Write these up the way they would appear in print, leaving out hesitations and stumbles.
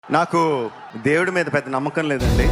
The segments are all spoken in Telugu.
నాకు దేవుడి మీద పెద్ద నమ్మకం లేదండి.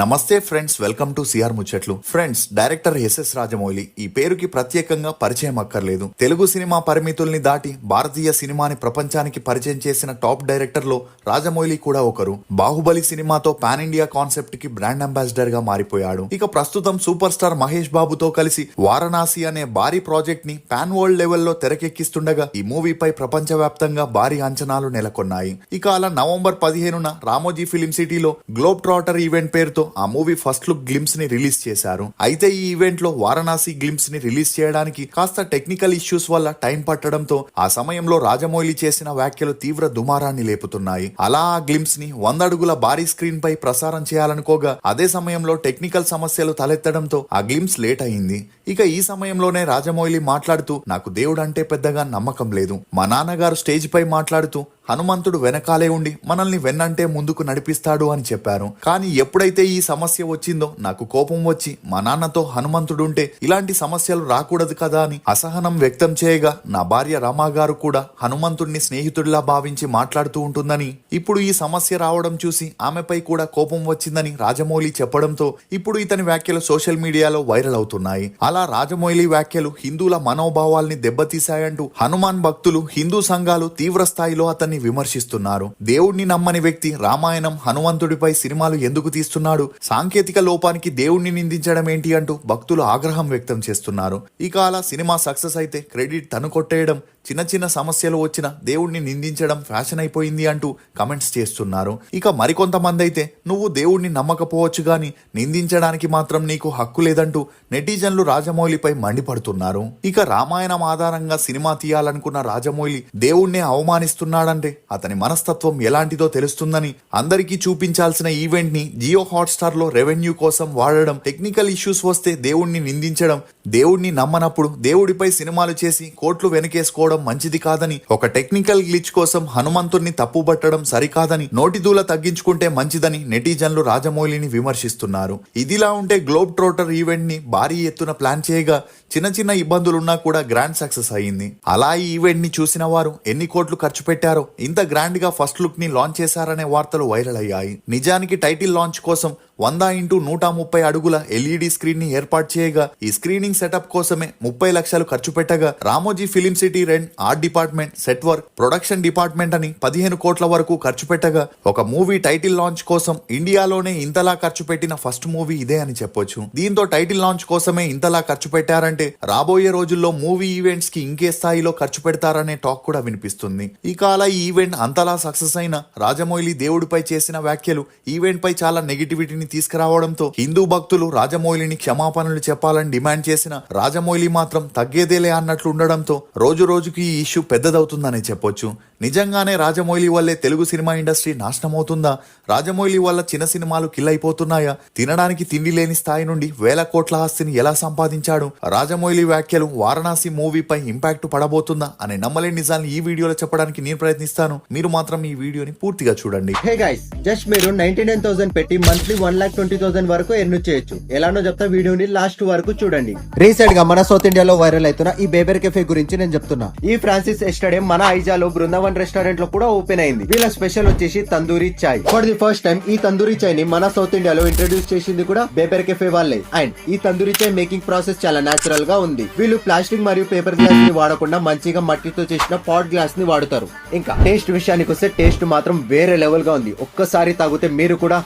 నమస్తే ఫ్రెండ్స్, వెల్కమ్ టు సిఆర్ ముచ్చట్లు. ఫ్రెండ్స్, డైరెక్టర్ ఎస్ఎస్ రాజమౌళి ఈ పేరుకి ప్రత్యేకంగా పరిచయం అక్కర్లేదు. తెలుగు సినిమా పరిమితుల్ని దాటి భారతీయ సినిమాని ప్రపంచానికి పరిచయం చేసిన టాప్ డైరెక్టర్ లో రాజమౌళి కూడా ఒకరు. బాహుబలి సినిమాతో పాన్ ఇండియా కాన్సెప్ట్ కి బ్రాండ్ అంబాసిడర్ గా మారిపోయాడు. ఇక ప్రస్తుతం సూపర్ స్టార్ మహేష్ బాబుతో కలిసి వారణాసి అనే భారీ ప్రాజెక్ట్ ని పాన్ వరల్డ్ లెవెల్లో తెరకెక్కిస్తుండగా ఈ మూవీపై ప్రపంచవ్యాప్తంగా భారీ అంచనాలు నెలకొన్నాయి. ఇక అలా నవంబర్ 15న రామోజీ ఫిలిం సిటీలో గ్లోబ్ ట్రాటర్ ఈవెంట్ పేరుతో ఆ మూవీ ఫస్ట్ లుక్ గ్లిమ్స్ ని రిలీజ్ చేశారు. అయితే ఈ ఈవెంట్ లో వారణాసి గ్లిమ్స్ ని రిలీజ్ చేయడానికి కాస్త టెక్నికల్ ఇష్యూస్ వల్ల టైం పట్టడంతో ఆ సమయంలో రాజమౌళి చేసిన వ్యాఖ్యలు తీవ్ర దుమారాన్ని లేపుతున్నాయి. అలా ఆ గ్లిమ్స్ ని 100 అడుగుల భారీ స్క్రీన్ పై ప్రసారం చేయాలనుకోగా అదే సమయంలో టెక్నికల్ సమస్యలు తలెత్తడంతో ఆ గ్లిమ్స్ లేట్ అయింది. ఇక ఈ సమయంలోనే రాజమౌళి మాట్లాడుతూ, నాకు దేవుడు అంటే పెద్దగా నమ్మకం లేదు. మా నాన్నగారు స్టేజ్ పై మాట్లాడుతూ హనుమంతుడు వెనకాలే ఉండి మనల్ని వెన్నంటే ముందుకు నడిపిస్తాడు అని చెప్పారు. కానీ ఎప్పుడైతే ఈ సమస్య వచ్చిందో నాకు కోపం వచ్చి మా నాన్నతో హనుమంతుడుంటే ఇలాంటి సమస్యలు రాకూడదు కదా అని అసహనం వ్యక్తం చేయగా నా భార్య రమా గారు కూడా హనుమంతుడిని స్నేహితుడిలా భావించి మాట్లాడుతూ ఉంటుందని, ఇప్పుడు ఈ సమస్య రావడం చూసి ఆమెపై కూడా కోపం వచ్చిందని రాజమౌళి చెప్పడంతో ఇప్పుడు ఇతని వ్యాఖ్యలు సోషల్ మీడియాలో వైరల్ అవుతున్నాయి. అలా రాజమౌళి వ్యాఖ్యలు హిందువుల మనోభావాల్ని దెబ్బతీశాయంటూ హనుమాన్ భక్తులు, హిందూ సంఘాలు తీవ్ర స్థాయిలో అతన్ని విమర్శిస్తున్నారు. దేవుణ్ణి నమ్మని వ్యక్తి రామాయణం, హనుమంతుడిపై సినిమాలు ఎందుకు తీస్తున్నాడు? సాంకేతిక లోపానికి దేవుణ్ణి నిందించడం ఏంటి అంటూ భక్తులు ఆగ్రహం వ్యక్తం చేస్తున్నారు. ఇక అలా సినిమా సక్సెస్ అయితే క్రెడిట్ తను కొట్టేయడం, చిన్న చిన్న సమస్యలు వచ్చిన దేవుణ్ణి నిందించడం ఫ్యాషన్ అయిపోయింది అంటూ కమెంట్స్ చేస్తున్నారు. ఇక మరికొంతమంది అయితే నువ్వు దేవుణ్ణి నమ్మకపోవచ్చు గాని నిందించడానికి మాత్రం నీకు హక్కు లేదంటూ నెటిజన్లు రాజమౌళిపై మండిపడుతున్నారు. ఇక రామాయణం ఆధారంగా సినిమా తీయాలనుకున్న రాజమౌళి దేవుణ్ణి అవమానిస్తున్నాడంటే అతని మనస్తత్వం ఎలాంటిదో తెలుస్తుందని, అందరికీ చూపించాల్సిన ఈవెంట్ ని జియో హాట్స్టార్ లో రెవెన్యూ కోసం వాడడం, టెక్నికల్ ఇష్యూస్ వస్తే దేవుణ్ణి నిందించడం, దేవుణ్ణి నమ్మనప్పుడు దేవుడిపై సినిమాలు చేసి కోట్లు వెనకేసుకోవడం మంచిది కాదని, ఒక టెక్నికల్ గ్లిచ్ కోసం హనుమంతుడిని తప్పుబట్టడం సరికాదని, నోటి దూల తగ్గించుకుంటే మంచిదని నెటిజన్లు రాజమౌళిని విమర్శిస్తున్నారు. ఇదిలా ఉంటే గ్లోబ్ ట్రాటర్ ఈవెంట్ ని భారీ ఎత్తున ప్లాన్ చేయగా చిన్న చిన్న ఇబ్బందులున్నా కూడా గ్రాండ్ సక్సెస్ అయ్యింది. అలా ఈ ఈవెంట్ ని చూసిన వారు ఎన్ని కోట్లు ఖర్చు పెట్టారో, ఇంత గ్రాండ్ గా ఫస్ట్ లుక్ ని లాంచ్ చేశారనే వార్తలు వైరల్ అయ్యాయి. నిజానికి టైటిల్ లాంచ్ కోసం 100x130 అడుగుల ఎల్ఈడి స్క్రీన్ ని ఏర్పాటు చేయగా ఈ స్క్రీనింగ్ సెటప్ కోసమే 30 లక్షలు ఖర్చు పెట్టగా Ramoji film city rent, art department, set work, production department అని 15 కోట్ల వరకు ఖర్చు పెట్టగా ఒక మూవీ టైటిల్ లాంచ్ కోసం ఇండియాలోనే ఇంతలా ఖర్చు పెట్టిన ఫస్ట్ మూవీ ఇదే అని చెప్పొచ్చు. దీంతో టైటిల్ లాంచ్ కోసమే ఇంతలా ఖర్చు పెట్టారంటే రాబోయే రోజుల్లో మూవీ ఈవెంట్స్ కి ఇంకే స్థాయిలో ఖర్చు పెడతారనే టాక్ కూడా వినిపిస్తుంది. ఇక అలా ఈ ఈవెంట్ అంతలా సక్సెస్ అయిన రాజమౌళి దేవుడిపై చేసిన వ్యాఖ్యలు ఈవెంట్ పై చాలా నెగిటివిటీని తీసుకురావడంతో హిందూ భక్తులు రాజమౌళిని క్షమాపణలు చెప్పాలని డిమాండ్ చేసిన రాజమౌళి మాత్రం తగ్గేదేలే అన్నట్లు ఉండడంతో రోజు రోజుకి ఈ ఇష్యూ పెద్దదవుతుందనే చెప్పొచ్చు. నిజంగానే రాజమౌళి వల్లే తెలుగు సినిమా ఇండస్ట్రీ నాశనం అవుతుందా? రాజమౌళి వల్ల చిన్న సినిమాలు కిల్ అయిపోతున్నాయా? తినడానికి తిండి లేని స్థాయి నుండి వేల కోట్ల ఆస్తిని ఎలా సంపాదించాడు? రాజమౌళి వ్యాఖ్యలు వారణాసి మూవీపై ఇంపాక్ట్ పడబోతుందా అనే నమ్మలేని నిజాన్ని ఈ వీడియోలో చెప్పడానికి నేను ప్రయత్నిస్తాను. మీరు మాత్రం ఈ వీడియోని పూర్తిగా చూడండి. హే గైస్, జస్ట్ మీరు 99,000 పెట్టి మంత్లీ 1,20,000 వరకు ఎర్న్ చేయొచ్చు. ఎలానో చెప్తా, వీడియోని లాస్ట్ వరకు చూడండి. రీసెంట్ గా మన సౌత్ ఇండియాలో వైరల్ అవుతున్న ఈ బేబర్ కెఫే గురించి నేను చెప్తున్నా. ఈ ఫ్రాన్సిస్ ఎస్టేడియం మన ఐజాలో బృందావన్ రెస్టారెంట్ లో కూడా ఓపెన్ అయింది. వీళ్ళ స్పెషల్ వచ్చేసి తందూరి చాయ్. ఫర్ ది ఫస్ట్ టైం ఈ తందూరి చాయ్ ని మన సౌత్ ఇండియాలో ఇంట్రడ్యూస్ చేసింది కూడా బేబర్ కెఫే వాళ్ళే. అండ్ ఈ తందూరి చాయ్ మేకింగ్ ప్రాసెస్ చాలా నేచురల్ గా ఉంది. వీళ్ళు ప్లాస్టిక్ మరియు పేపర్ గ్లాస్ ని వాడకుండా మంచిగా మట్టితో చేసిన పాట్ గ్లాస్ ని వాడుతారు. ఇంకా టేస్ట్ విషయానికి వస్తే టేస్ట్ మాత్రం వేరే లెవెల్ గా ఉంది. ఒక్కసారి తాగితే మీరు కూడా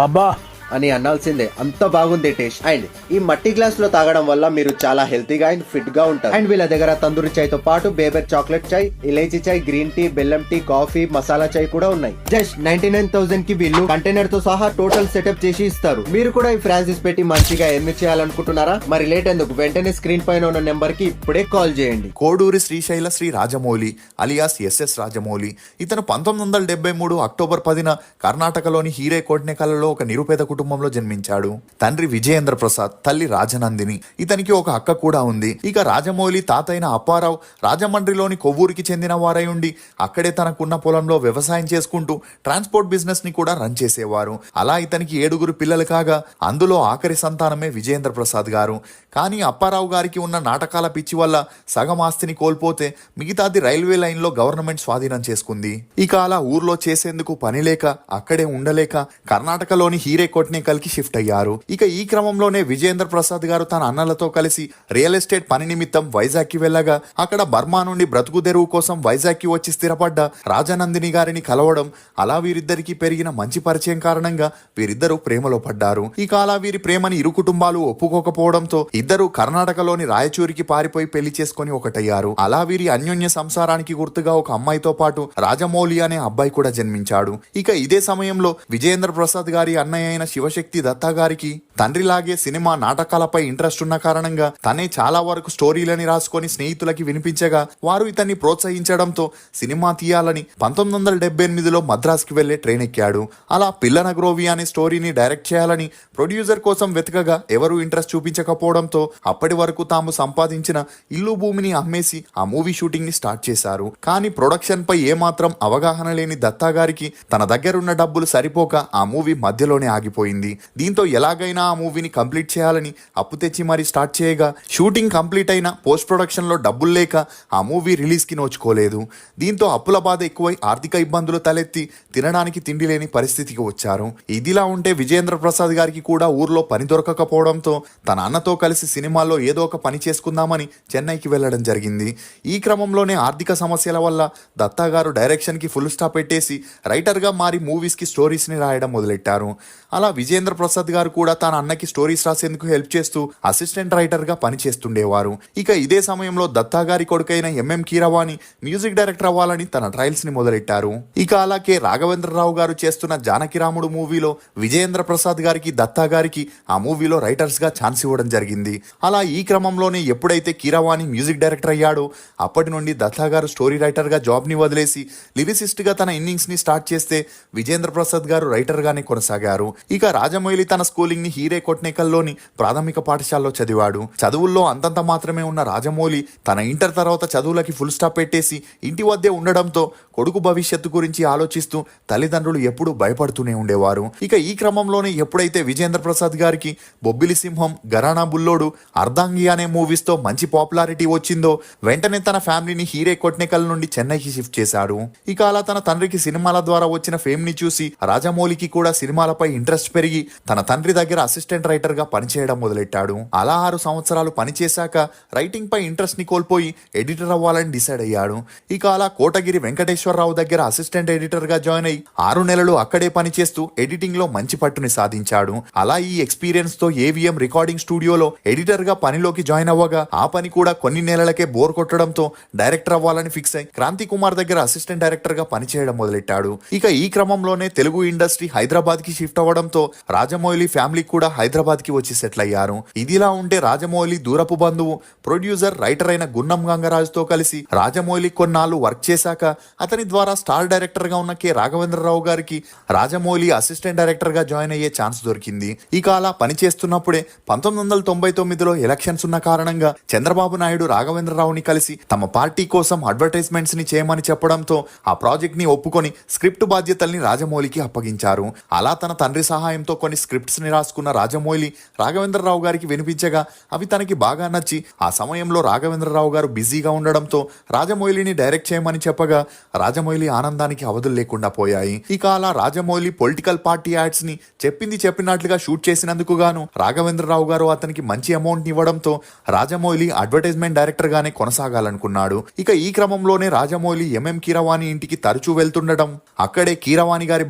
అబ్బా అని అనాల్సిందే, అంత బాగుంది టేస్ట్. అండ్ ఈ మట్టి గ్లాస్ లో తాగడం వల్ల మీరు చాలా హెల్తీగా అండ్ ఫిట్ గా ఉంటారు. అండ్ వీళ్ళ దగ్గర తందూరి చాయ్ తో పాటు బేబర్ చాక్లెట్ చాయ్, ఇలైచీ చాయ్, గ్రీన్ టీ, బెల్లం టీ, కాఫీ, మసాలా చాయ్ కూడా ఉన్నాయి. జస్ట్ 99,000 కి వీళ్ళు కంటైనర్ తో సహా టోటల్ సెటప్ చేసి ఇస్తారు. మీరు కూడా ఈ ఫ్రాన్సిస్ పెట్టి మంచిగా ఎర్న్ చేయాలనుకుంటున్నారా? మరి లేట్ ఎందుకు, వెంటనే స్క్రీన్ పైన ఉన్న నెంబర్ కి ఇప్పుడే కాల్ చేయండి. Koduri Srisaila Sri Rajamouli alias SS Rajamouli. ఇతను 1973 అక్టోబర్ 10న కర్ణాటకలోని హీరేకోట్నేకల్లో ఒక నిరుపేద కుటుంబంలో జన్మించాడు. తండ్రి విజయేంద్ర ప్రసాద్, తల్లి రాజనందిని. ఇతనికి ఒక అక్క కూడా ఉంది. ఇక రాజమౌళి తాతైన అప్పారావు రాజమండ్రిలోని కొవ్వూరికి చెందిన వారై ఉండి అక్కడే తనకున్న పొలంలో వ్యవసాయం చేసుకుంటూ ట్రాన్స్పోర్ట్ బిజినెస్ ని కూడా రన్ చేసేవారు. అలా ఇతనికి 7 పిల్లలు కాగా అందులో ఆఖరి సంతానమే విజయేంద్ర ప్రసాద్ గారు. కానీ అప్పారావు గారికి ఉన్న నాటకాల పిచ్చి వల్ల సగం ఆస్తిని కోల్పోతే మిగతాది రైల్వే లైన్ లో గవర్నమెంట్ స్వాధీనం చేసుకుంది. ఇక అలా ఊర్లో చేసేందుకు పని లేక అక్కడే ఉండలేక కర్ణాటకలోని హీరేకోట్నేకల్కి షిఫ్ట్ అయ్యారు. ఇక ఈ క్రమంలోనే విజయేంద్ర ప్రసాద్ గారు తన అన్నలతో కలిసి రియల్ ఎస్టేట్ పని నిమిత్తం వైజాగ్ కి వెళ్ళగా అక్కడ బర్మా నుండి బ్రతుకు తెరువు కోసం వైజాగ్ కి వచ్చి స్థిరపడ్డ రాజనందిని గారిని కలవడం, అలా వీరిద్దరికి పెరిగిన మంచి పరిచయం కారణంగా వీరిద్దరూ ప్రేమలో పడ్డారు. ఇక అలా వీరి ప్రేమని ఇరు కుటుంబాలు ఒప్పుకోకపోవడంతో ఇద్దరు కర్ణాటకలోని రాయచూరికి పారిపోయి పెళ్లి చేసుకుని ఒకటయ్యారు. అలా వీరి అన్యోన్య సంసారానికి గుర్తుగా ఒక అమ్మాయితో పాటు రాజమౌళి అనే అబ్బాయి కూడా జన్మించాడు. ఇక ఇదే సమయంలో విజయేంద్ర ప్రసాద్ గారి అన్నయ్య అయిన శివశక్తి దత్తా గారికి తండ్రిలాగే సినిమా నాటకాలపై ఇంట్రెస్ట్ ఉన్న కారణంగా తనే చాలా వరకు స్టోరీలని రాసుకొని స్నేహితులకి వినిపించగా వారు ఇతన్ని ప్రోత్సహించడంతో సినిమా తీయాలని 1978లో మద్రాసుకి వెళ్లే ట్రైన్ ఎక్కాడు. అలా పిల్లన గ్రోవి అనే స్టోరీని డైరెక్ట్ చేయాలని ప్రొడ్యూసర్ కోసం వెతకగా ఎవరూ ఇంట్రెస్ట్ చూపించకపోవడంతో అప్పటి వరకు తాము సంపాదించిన ఇల్లు భూమిని అమ్మేసి ఆ మూవీ షూటింగ్ ని స్టార్ట్ చేశారు. కానీ ప్రొడక్షన్ పై ఏమాత్రం అవగాహన లేని దత్తా గారికి తన దగ్గరున్న డబ్బులు సరిపోక ఆ మూవీ మధ్యలోనే ఆగిపోయింది. దీంతో ఎలాగైనా ఆ మూవీని కంప్లీట్ చేయాలని అప్పు తెచ్చి మరీ స్టార్ట్ చేయగా షూటింగ్ కంప్లీట్ అయిన పోస్ట్ ప్రొడక్షన్ లో డబ్బులు లేక ఆ మూవీ రిలీజ్ కి నోచుకోలేదు. దీంతో అప్పుల బాధ ఎక్కువై ఆర్థిక ఇబ్బందులు తలెత్తి తినడానికి తిండి లేని పరిస్థితికి వచ్చారు. ఇదిలా ఉంటే విజయేంద్ర ప్రసాద్ గారికి కూడా ఊర్లో పని దొరకకపోవడంతో తన అన్నతో కలిసి సినిమాల్లో ఏదో ఒక పని చేసుకుందామని చెన్నైకి వెళ్లడం జరిగింది. ఈ క్రమంలోనే ఆర్థిక సమస్యల వల్ల దత్తా గారు డైరెక్షన్ కి ఫుల్ స్టాప్ పెట్టేసి రైటర్ గా మారి మూవీస్ కి స్టోరీస్ ని రాయడం మొదలెట్టారు. అలా విజయేంద్ర ప్రసాద్ గారు కూడా తన అన్నకి స్టోరీస్ రాసేందుకు హెల్ప్ చేస్తూ అసిస్టెంట్ రైటర్ గా పనిచేస్తుండేవారు. ఇక ఇదే సమయంలో దత్తా గారి కొడుకైన ఎంఎం కీరవాణి మ్యూజిక్ డైరెక్టర్ అవ్వాలని తన ట్రయల్స్ ని మొదలెట్టారు. ఇక అలాగే రాఘవేంద్రరావు గారు చేస్తున్న జానకిరాముడు మూవీలో విజయేంద్ర ప్రసాద్ గారికి దత్తా గారికి ఆ మూవీలో రైటర్స్ గా ఛాన్స్ ఇవ్వడం జరిగింది. అలా ఈ క్రమంలోనే ఎప్పుడైతే కీరవాణి మ్యూజిక్ డైరెక్టర్ అయ్యాడో అప్పటి నుండి దత్తా గారు స్టోరీ రైటర్ గా జాబ్ ని వదిలేసి లిరిసిస్ట్ గా తన ఇన్నింగ్స్ ని స్టార్ట్ చేస్తే విజయేంద్ర ప్రసాద్ గారు రైటర్ గానే కొనసాగారు. ఇక రాజమౌళి తన స్కూలింగ్ ని హీరేకోట్నేకల్లోని ప్రాథమిక పాఠశాలలో చదివాడు. చదువుల్లో అంతంత మాత్రమే ఉన్న రాజమౌళి తన ఇంటర్ తర్వాత చదువులకి ఫుల్ స్టాప్ పెట్టేసి ఇంటి వద్దే ఉండడంతో కొడుకు భవిష్యత్తు గురించి ఆలోచిస్తూ తల్లిదండ్రులు ఎప్పుడూ భయపడుతూనే ఉండేవారు. ఇక ఈ క్రమంలోనే ఎప్పుడైతే విజయేంద్ర ప్రసాద్ గారికి బొబ్బిలి సింహం, గరానా బుల్లోడు, అర్ధాంగి అనే మూవీస్ తో మంచి పాపులారిటీ వచ్చిందో వెంటనే తన ఫ్యామిలీని హీరేకోట్నేకల్ నుండి చెన్నైకి షిఫ్ట్ చేశాడు. ఇక అలా తన తండ్రికి సినిమాల ద్వారా వచ్చిన ఫేమ్ ని చూసి రాజమౌళికి కూడా సినిమాలపై ఇంట్రెస్ట్ పెరిగి తన తండ్రి దగ్గర అసిస్టెంట్ రైటర్ గా పనిచేయడం మొదలెట్టాడు. అలా 6 సంవత్సరాలు పనిచేశాక రైటింగ్ పై ఇంట్రెస్ట్ ని కోల్పోయి ఎడిటర్ అవ్వాలని డిసైడ్ అయ్యాడు. ఇక అలా కోటగిరి వెంకటేశ్వరరావు దగ్గర అసిస్టెంట్ ఎడిటర్ గా జాయిన్ అయ్యి 6 నెలలు అక్కడే పనిచేస్తూ ఎడిటింగ్ లో మంచి పట్టుని సాధించాడు. అలా ఈ ఎక్స్పీరియన్స్ తో ఏవిఎం రికార్డింగ్ స్టూడియోలో ఎడిటర్ గా పనిలోకి జాయిన్ అవ్వగా ఆ పని కూడా కొన్ని నెలలకే బోర్ కొట్టడంతో డైరెక్టర్ అవ్వాలని ఫిక్స్ అయి క్రాంతి కుమార్ దగ్గర అసిస్టెంట్ డైరెక్టర్ గా పనిచేయడం మొదలెట్టాడు. ఇక ఈ క్రమంలోనే తెలుగు ఇండస్ట్రీ హైదరాబాద్ కి షిఫ్ట్ అవ్వడంతో రాజమౌళి ఫ్యామిలీ కూడా హైదరాబాద్ కి వచ్చి సెటిల్ అయ్యారు. ఇదిలా ఉంటే రాజమౌళి దూరపు బంధువు ప్రొడ్యూసర్ రైటర్ అయిన గున్నం గంగరాజుతో కలిసి రాజమౌళి కొన్నాళ్ళు వర్క్ చేశాక అతని ద్వారా స్టార్ డైరెక్టర్ గా ఉన్న కె రాఘవేంద్రరావు గారికి రాజమౌళి అసిస్టెంట్ డైరెక్టర్ గా జాయిన్ అయ్యే ఛాన్స్ దొరికింది. ఇక అలా పనిచేస్తున్నప్పుడే 1999లో ఎలక్షన్స్ ఉన్న కారణంగా చంద్రబాబు నాయుడు రాఘవేంద్రరావుని కలిసి తమ పార్టీ కోసం అడ్వర్టైజ్మెంట్స్ ని చేయమని చెప్పడంతో ఆ ప్రాజెక్ట్ ని ఒప్పుకొని స్క్రిప్ట్ బాధ్యతల్ని రాజమౌళికి అప్పగించారు. అలా తన తండ్రి సహాయంతో కొన్ని స్క్రిప్ట్స్ ని రాసుకున్న రాజమౌళి రాఘవేంద్రరావు గారికి వినిపించగా అవి తనకి బాగా నచ్చి ఆ సమయంలో రాఘవేంద్రరావు గారు బిజీగా ఉండడంతో రాజమౌళిని డైరెక్ట్ చేయమని చెప్పగా రాజమౌళి ఆనందానికి అవధులు లేకుండా పోయాయి. ఇక అలా రాజమౌళి పొలిటికల్ పార్టీ యాడ్స్ ని చెప్పింది చెప్పినట్లుగా షూట్ చేసినందుకు గాను రాఘవేంద్రరావు గారు అతనికి మంచి అమౌంట్ ఇవ్వడంతో రాజమౌళి అడ్వర్టైజ్మెంట్ డైరెక్టర్ గానే కొనసాగాలనుకున్నాడు. ఇక ఈ క్రమంలోనే రాజమౌళి ఎంఎం కీరవాణి ఇంటికి తరచూ వెళ్తుండడం, అక్కడే కీరవాణి గారి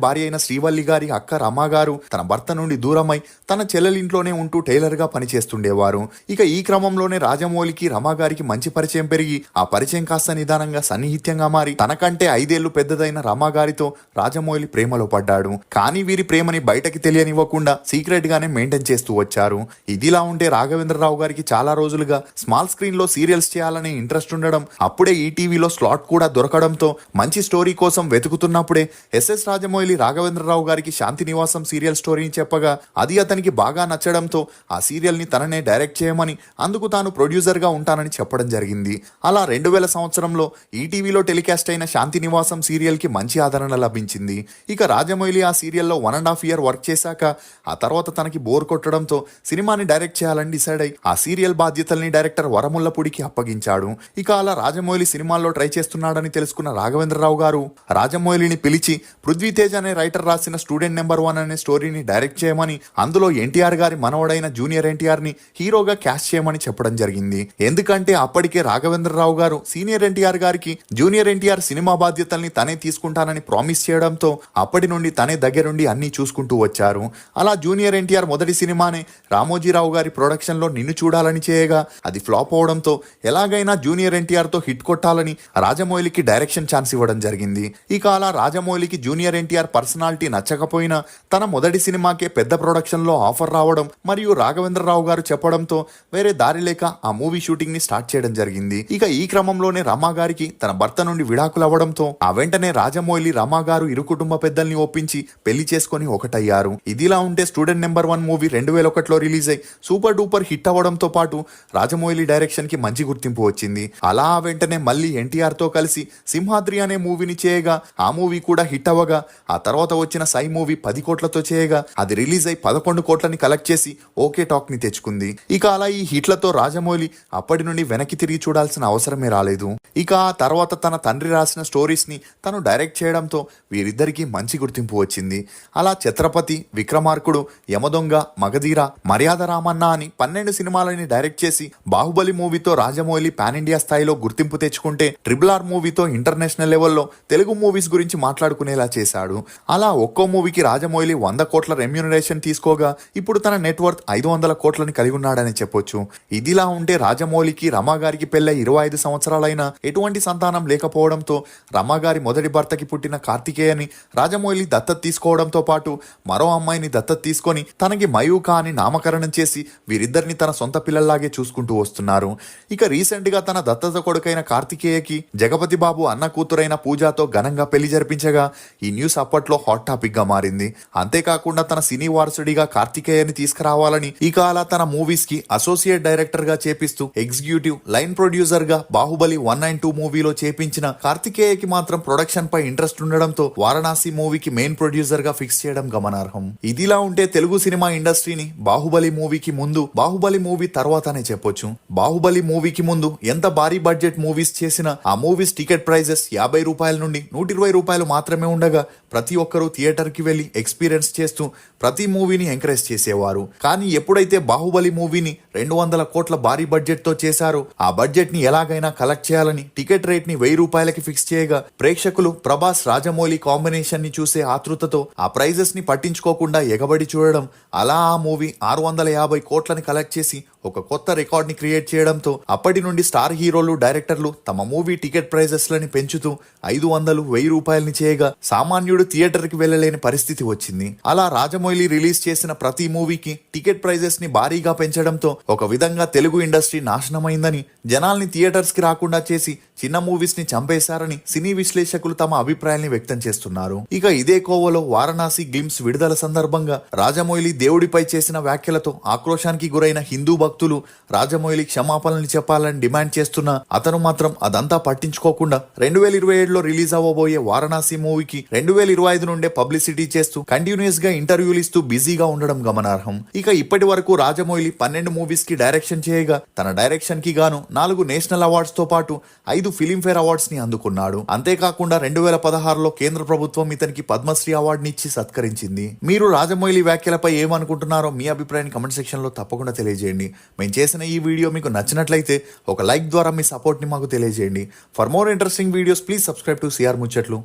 భార్య అయిన శ్రీవల్లి గారి అక్క రమ గారు తన భర్త నుండి దూరమై తన చెల్లెలింట్లోనే ఉంటూ టైలర్ గా పనిచేస్తుండేవారు. ఇక ఈ క్రమంలోనే రాజమౌళికి రమ గారికి మంచి పరిచయం పెరిగి ఆ పరిచయం కాస్త నిదానంగా సన్నిహిత్యంగా మారి తనకంటే 5 ఏళ్లు పెద్దదైన రమ గారితో రాజమౌళి ప్రేమలో పడ్డాడు. కానీ వీరి ప్రేమని బయటకి తెలియనివ్వకుండా సీక్రెట్ గానే మెయింటైన్ చేస్తూ వచ్చారు. ఇదిలా ఉంటే రాఘవేంద్రరావు గారికి చాలా రోజులుగా స్మాల్ స్క్రీన్ లో సీరియల్స్ చేయాలనే ఇంట్రెస్ట్ ఉండడం, అప్పుడే ఈటీవీలో స్లాట్ కూడా దొరకడంతో మంచి స్టోరీ కోసం వెతుకుతున్నప్పుడే ఎస్ఎస్ రాజమౌళి రాఘవేంద్రరావు గారికి శాంతి నివాసం సీరియల్ సీరియల్ స్టోరీని చెప్పగా అది అతనికి బాగా నచ్చడంతో ఆ సీరియల్ ని తననే డైరెక్ట్ చేయమని అందుకు తాను ప్రొడ్యూసర్ గా ఉంటానని చెప్పడం జరిగింది. అలా 2000 సంవత్సరంలో ఈటీవీలో టెలికాస్ట్ అయిన శాంతి నివాసం సీరియల్ కి మంచి ఆదరణ లభించింది. ఇక రాజమౌళి ఆ సీరియల్లో 1.5 year వర్క్ చేశాక ఆ తర్వాత తనకి బోర్ కొట్టడంతో సినిమాని డైరెక్ట్ చేయాలని డిసైడ్ అయి ఆ సీరియల్ బాధ్యతల్ని డైరెక్టర్ వరముల్లపూడికి అప్పగించాడు. ఇక అలా రాజమౌళి సినిమాల్లో ట్రై చేస్తున్నాడని తెలుసుకున్న రాఘవేంద్రరావు గారు రాజమౌళిని పిలిచి పృథ్వీతేజ్ అనే రైటర్ రాసిన స్టూడెంట్ నెంబర్ 1 అనే స్టోరీని డైరెక్ట్ చేయమని అందులో ఎన్టీఆర్ గారి మనవడైన జూనియర్ ఎన్టీఆర్ ని హీరోగా క్యాస్ట్ చేయమని చెప్పడం జరిగింది. ఎందుకంటే అప్పటికే రాఘవేంద్రరావు గారు సీనియర్ ఎన్టీఆర్ గారికి జూనియర్ ఎన్టీఆర్ సినిమా బాధ్యతల్ని తనే తీసుకుంటానని ప్రామిస్ చేయడంతో అప్పటి నుండి తనే దగ్గరుండి అన్ని చూసుకుంటూ వచ్చారు. అలా జూనియర్ ఎన్టీఆర్ మొదటి సినిమానే రామోజీరావు గారి ప్రొడక్షన్ లో నిన్ను చూడాలని చేయగా అది ఫ్లాప్ అవడంతో ఎలాగైనా జూనియర్ ఎన్టీఆర్ తో హిట్ కొట్టాలని రాజమౌళికి డైరెక్షన్ ఛాన్స్ ఇవ్వడం జరిగింది. ఇక అలా రాజమౌళికి జూనియర్ ఎన్టీఆర్ పర్సనాలిటీ నచ్చకపోయినా తన మొదటి సినిమాకే పెద్ద ప్రొడక్షన్ లో ఆఫర్ రావడం మరియు రాఘవేంద్రరావు గారు చెప్పడంతో వేరే దారి లేక ఆ మూవీ షూటింగ్ ని స్టార్ట్ చేయడం జరిగింది. ఇక ఈ క్రమంలోనే రమా గారికి తన భర్త నుండి విడాకులు అవ్వడంతో ఆ వెంటనే రాజమౌళి రమా గారు ఇరు కుటుంబ పెద్దల్ని ఒప్పించి పెళ్లి చేసుకుని ఒకటయ్యారు. ఇదిలా ఉంటే స్టూడెంట్ నెంబర్ 1 మూవీ 2001లో రిలీజ్ అయి సూపర్ డూపర్ హిట్ అవ్వడంతో పాటు రాజమౌళి డైరెక్షన్ కి మంచి గుర్తింపు వచ్చింది. అలా ఆ వెంటనే మళ్ళీ ఎన్టీఆర్ తో కలిసి సింహాద్రి అనే మూవీని చేయగా ఆ మూవీ కూడా హిట్ అవ్వగా ఆ తర్వాత వచ్చిన సై మూవీ 10 కోట్లతో చేయగా అది రిలీజ్ అయి 11 కోట్లని కలెక్ట్ చేసి ఓకే టాక్ ని తెచ్చుకుంది. ఇక అలా ఈ హిట్లతో రాజమౌళి అప్పటి నుండి వెనక్కి తిరిగి చూడాల్సిన అవసరమే రాలేదు. ఇక ఆ తర్వాత తన తండ్రి రాసిన స్టోరీస్ ని తను డైరెక్ట్ చేయడంతో వీరిద్దరికీ మంచి గుర్తింపు వచ్చింది. అలా ఛత్రపతి, విక్రమార్కుడు, యమదొంగ, మగధీర, మర్యాద రామన్న అని 12 సినిమాలని డైరెక్ట్ చేసి బాహుబలి మూవీతో రాజమౌళి పాన్ ఇండియా స్థాయిలో గుర్తింపు తెచ్చుకుంటే RRR మూవీతో ఇంటర్నేషనల్ లెవెల్లో తెలుగు మూవీస్ గురించి మాట్లాడుకునేలా చేశాడు. అలా ఒక్కో మూవీకి రాజమౌళి 100 కోట్ల రెమ్యూనరేషన్ తీసుకోగా ఇప్పుడు తన నెట్వర్త్ 500 కోట్లని కలిగి ఉన్నాడని చెప్పొచ్చు. ఇదిలా ఉంటే రాజమౌళికి రమాగారికి పెళ్ళై 25 సంవత్సరాలైనా ఎటువంటి సంతానం లేకపోవడంతో రమాగారి మొదటి భర్తకి పుట్టిన కార్తికేయని రాజమౌళి దత్తత తీసుకోవడంతో పాటు మరో అమ్మాయిని దత్తత తీసుకొని తనకి మయూకా అని నామకరణం చేసి వీరిద్దరిని తన సొంత పిల్లల్లాగే చూసుకుంటూ వస్తున్నారు. ఇక రీసెంట్ గా తన దత్తత కొడుకైన కార్తికేయకి జగపతి బాబు అన్న కూతురైన పూజాతో ఘనంగా పెళ్లి జరిపించగా ఈ న్యూస్ అప్పట్లో హాట్ టాపిక్ గా మారింది. అంతేకాకుండా తన సినీ వారసుడిగా కార్తికేయని తీసుకురావాలని ఇక అలా తన మూవీస్ కి అసోసియేట్ డైరెక్టర్ గా చేపిస్తూ ఎగ్జిక్యూటివ్ లైన్ ప్రొడ్యూసర్ గా బాహుబలి 1 and 2 మూవీలో చేపించిన కార్తికేయకి మాత్రం ప్రొడక్షన్ పై ఇంట్రెస్ట్ ఉండడంతో వారణాసి మూవీకి మెయిన్ ప్రొడ్యూసర్ గా ఫిక్స్ చేయడం గమనార్హం. ఇదిలా ఉంటే తెలుగు సినిమా ఇండస్ట్రీని బాహుబలి మూవీకి ముందు, బాహుబలి మూవీ తర్వాతనే చెప్పొచ్చు. బాహుబలి మూవీకి ముందు ఎంత భారీ బడ్జెట్ మూవీస్ చేసినా ఆ మూవీస్ టికెట్ ప్రైజెస్ 50 రూపాయల నుండి 120 రూపాయలు మాత్రమే ఉండగా ప్రతి ఒక్కరూ థియేటర్ కి వెళ్లి ఎక్స్పీరియన్స్ చేస్తూ ప్రతి మూవీని ఎంకరేజ్ చేసేవారు. కానీ ఎప్పుడైతే బాహుబలి మూవీని 200 కోట్ల భారీ బడ్జెట్ తో చేశారో ఆ బడ్జెట్ ని ఎలాగైనా కలెక్ట్ చేయాలని టికెట్ రేట్ ని 1000 రూపాయలకి ఫిక్స్ చేయగా ప్రేక్షకులు ప్రభాస్ రాజమౌళి కాంబినేషన్ ని చూసే ఆతృతతో ఆ ప్రైజెస్ ని పట్టించుకోకుండా ఎగబడి చూడడం, అలా ఆ మూవీ 650 కోట్లని కలెక్ట్ చేసి ఒక కొత్త రికార్డ్ ని క్రియేట్ చేయడంతో అప్పటి నుండి స్టార్ హీరోలు, డైరెక్టర్లు తమ మూవీ టికెట్ ప్రైజెస్ లని పెంచుతూ 500, 1000 రూపాయలని చేయగా సామాన్యుడు థియేటర్ కి వెళ్లలేని పరిస్థితి వచ్చింది. అలా రాజమౌళి రిలీజ్ చేసిన ప్రతి మూవీకి టికెట్ ప్రైజెస్ ని భారీగా పెంచడంతో ఒక విధంగా తెలుగు ఇండస్ట్రీ నాశనమైందని, జనాల్ని థియేటర్స్ కి రాకుండా చేసి చిన్న మూవీస్ ని చంపేశారని సినీ విశ్లేషకులు తమ అభిప్రాయాన్ని వ్యక్తం చేస్తున్నారు. ఇక ఇదే కోవలో వారణాసి గ్లిమ్స్ విడుదల సందర్భంగా రాజమౌళి దేవుడిపై చేసిన వ్యాఖ్యలతో ఆక్రోశానికి గురైన హిందూ భక్తులు రాజమౌళి క్షమాపణలు చెప్పాలని డిమాండ్ చేస్తున్నా అతను మాత్రం అదంతా పట్టించుకోకుండా 2027లో రిలీజ్ అవ్వబోయే వారణాసి మూవీకి 2025 నుండే పబ్లిసిటీ చేస్తూ కంటిన్యూస్ గా ఇంటర్వ్యూలు ఇస్తూ బిజీగా ఉండడం గమనార్హం. ఇక ఇప్పటి వరకు రాజమౌళి 12 మూవీస్ కి డైరెక్షన్ చేయగా తన డైరెక్షన్ కి గాను 4 నేషనల్ అవార్డ్స్ తో పాటు 5 ఫిలింఫేర్ అవార్డ్స్ ని అందుకున్నాడు. అంతేకాకుండా 2016లో కేంద్ర ప్రభుత్వం ఇతనికి పద్మశ్రీ అవార్డుని ఇచ్చి సత్కరించింది. మీరు రాజమౌళి వ్యాఖ్యలపై ఏమనుకుంటున్నారో మీ అభిప్రాయాన్ని కమెంట్ సెక్షన్ లో తప్పకుండా తెలియజేయండి. మేము చేసిన ఈ వీడియో మీకు నచ్చినట్లయితే ఒక లైక్ ద్వారా మీ సపోర్ట్ ని మాకు తెలియజేయండి. For more interesting videos please subscribe to CR ముచ్చట్లు.